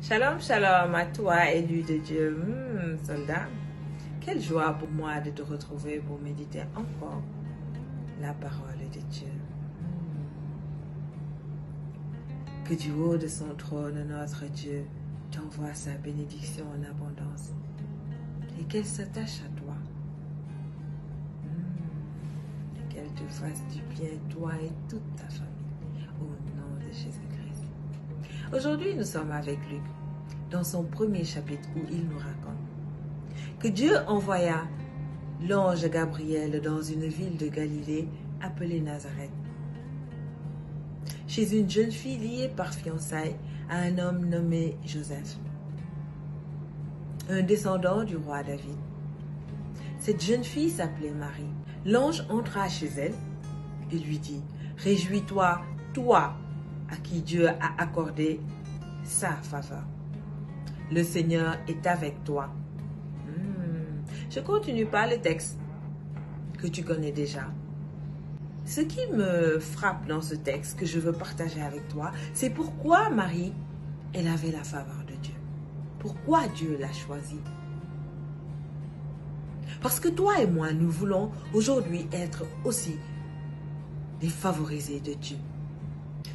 Shalom, shalom à toi, élu de Dieu. Soldat, quelle joie pour moi de te retrouver pour méditer encore la parole de Dieu. Que du haut de son trône, notre Dieu t'envoie sa bénédiction en abondance et qu'elle s'attache à toi. Et qu'elle te fasse du bien, toi et toute ta famille, au nom de Jésus-Christ. Aujourd'hui, nous sommes avec Luc, dans son premier chapitre où il nous raconte que Dieu envoya l'ange Gabriel dans une ville de Galilée appelée Nazareth, chez une jeune fille liée par fiançailles à un homme nommé Joseph, un descendant du roi David. Cette jeune fille s'appelait Marie. L'ange entra chez elle et lui dit: « Réjouis-toi, toi, à qui Dieu a accordé sa faveur. Le Seigneur est avec toi. » Je continue par le texte que tu connais déjà. Ce qui me frappe dans ce texte que je veux partager avec toi, c'est pourquoi Marie, elle avait la faveur de Dieu. Pourquoi Dieu l'a choisie. Parce que toi et moi, nous voulons aujourd'hui être aussi des favorisés de Dieu.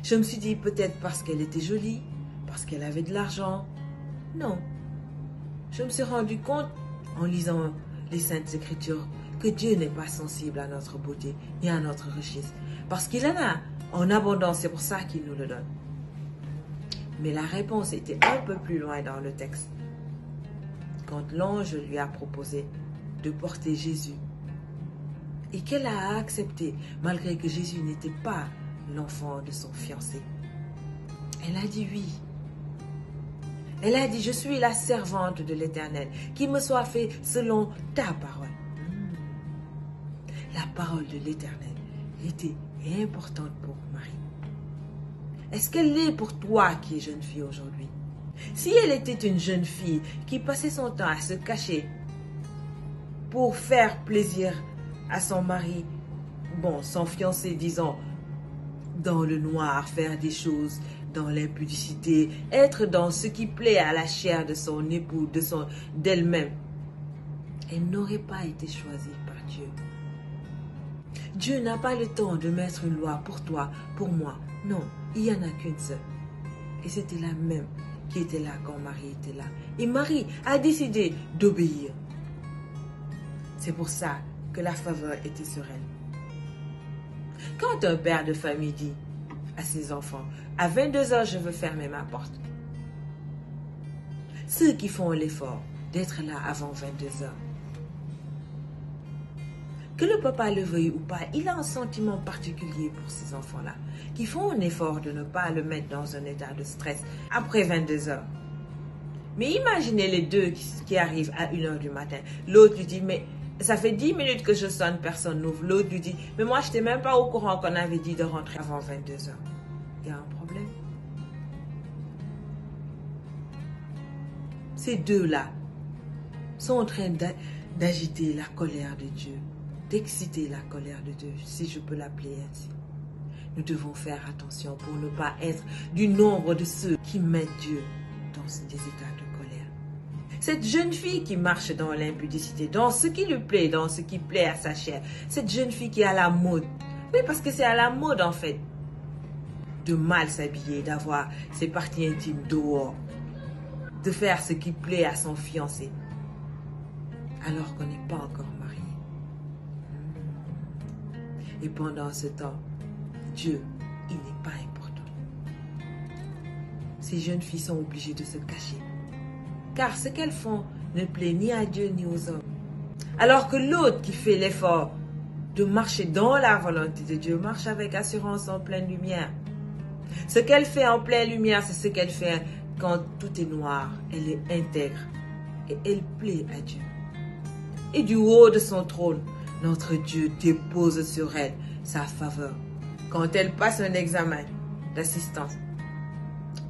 Je me suis dit peut-être parce qu'elle était jolie, parce qu'elle avait de l'argent. Non. Je me suis rendu compte en lisant les Saintes Écritures que Dieu n'est pas sensible à notre beauté ni à notre richesse. Parce qu'il en a en abondance, c'est pour ça qu'il nous le donne. Mais la réponse était un peu plus loin dans le texte. Quand l'ange lui a proposé de porter Jésus et qu'elle a accepté malgré que Jésus n'était pas l'enfant de son fiancé. Elle a dit oui. Elle a dit: « Je suis la servante de l'Éternel, qu'il me soit fait selon ta parole. » La parole de l'Éternel était importante pour Marie. Est-ce qu'elle l'est pour toi qui es jeune fille aujourd'hui? Si elle était une jeune fille qui passait son temps à se cacher pour faire plaisir à son mari, son fiancé, disons, dans le noir, faire des choses dans l'impudicité, être dans ce qui plaît à la chair de son époux, d'elle-même, elle n'aurait pas été choisie par Dieu. Dieu n'a pas le temps de mettre une loi pour toi, pour moi. Non, il n'y en a qu'une seule. Et c'était la même qui était là quand Marie était là. Et Marie a décidé d'obéir. C'est pour ça que la faveur était sur elle. Quand un père de famille dit à ses enfants: « À 22h, je veux fermer ma porte. » Ceux qui font l'effort d'être là avant 22h, que le papa le veuille ou pas, il a un sentiment particulier pour ces enfants-là, qui font un effort de ne pas le mettre dans un état de stress après 22h. Mais imaginez les deux qui arrivent à 1h du matin. L'autre lui dit: « Mais ça fait 10 minutes que je sonne, personne n'ouvre. » L'autre lui dit: « Mais moi, je n'étais même pas au courant qu'on avait dit de rentrer avant 22h. » Il y a un problème. Ces deux-là sont en train d'agiter la colère de Dieu, d'exciter la colère de Dieu, si je peux l'appeler ainsi. Nous devons faire attention pour ne pas être du nombre de ceux qui mettent Dieu dans des états de colère. Cette jeune fille qui marche dans l'impudicité, dans ce qui lui plaît, dans ce qui plaît à sa chair, cette jeune fille qui est à la mode. Oui, parce que c'est à la mode en fait, de mal s'habiller, d'avoir ses parties intimes dehors, de faire ce qui plaît à son fiancé, alors qu'on n'est pas encore marié. Et pendant ce temps, Dieu, il n'est pas important. Ces jeunes filles sont obligées de se cacher, car ce qu'elles font ne plaît ni à Dieu ni aux hommes. Alors que l'autre qui fait l'effort de marcher dans la volonté de Dieu marche avec assurance en pleine lumière. Ce qu'elle fait en pleine lumière, c'est ce qu'elle fait quand tout est noir. Elle est intègre et elle plaît à Dieu. Et du haut de son trône, notre Dieu dépose sur elle sa faveur. Quand elle passe un examen d'assistance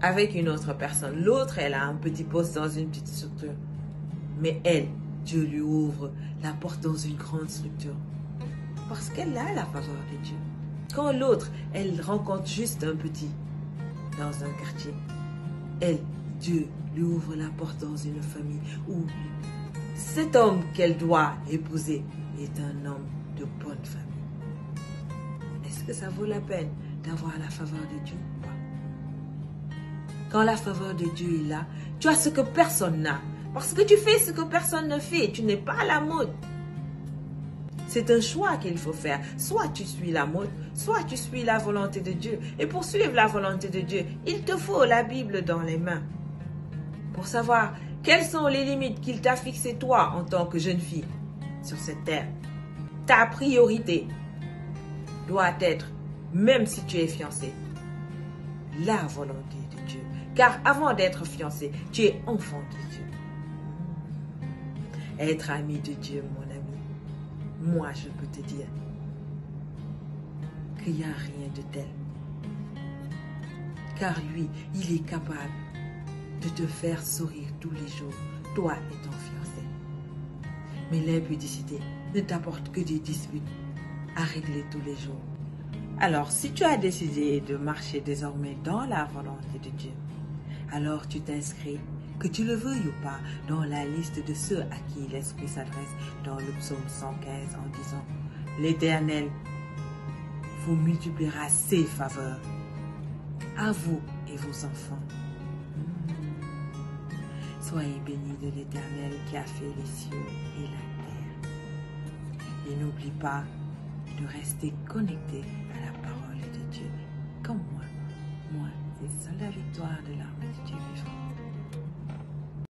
avec une autre personne, l'autre, elle a un petit poste dans une petite structure. Mais elle, Dieu lui ouvre la porte dans une grande structure. Parce qu'elle a la faveur de Dieu. Quand l'autre, elle rencontre juste un petit dans un quartier, elle, Dieu lui ouvre la porte dans une famille où cet homme qu'elle doit épouser est un homme de bonne famille. Est-ce que ça vaut la peine d'avoir la faveur de Dieu ou pas? Quand la faveur de Dieu est là, tu as ce que personne n'a. Parce que tu fais ce que personne ne fait. Tu n'es pas à la mode. C'est un choix qu'il faut faire. Soit tu suis la mode, soit tu suis la volonté de Dieu. Et pour suivre la volonté de Dieu, il te faut la Bible dans les mains. Pour savoir quelles sont les limites qu'il t'a fixées toi en tant que jeune fille sur cette terre. Ta priorité doit être, même si tu es fiancé, la volonté de Dieu. Car avant d'être fiancé, tu es enfant de Dieu. Être ami de Dieu, mon ami, moi je peux te dire qu'il n'y a rien de tel. Car lui, il est capable de te faire sourire tous les jours, toi et ton fiancé. Mais l'impudicité ne t'apporte que des disputes à régler tous les jours. Alors, si tu as décidé de marcher désormais dans la volonté de Dieu, alors tu t'inscris, que tu le veuilles ou pas, dans la liste de ceux à qui l'Esprit s'adresse dans le psaume 115 en disant « L'Éternel vous multipliera ses faveurs à vous et vos enfants. » Soyez bénis de l'Éternel qui a fait les cieux et la terre. Et n'oublie pas de rester connecté à la parole de Dieu, comme moi. Moi, c'est ça la victoire de l'armée de Dieu vivant.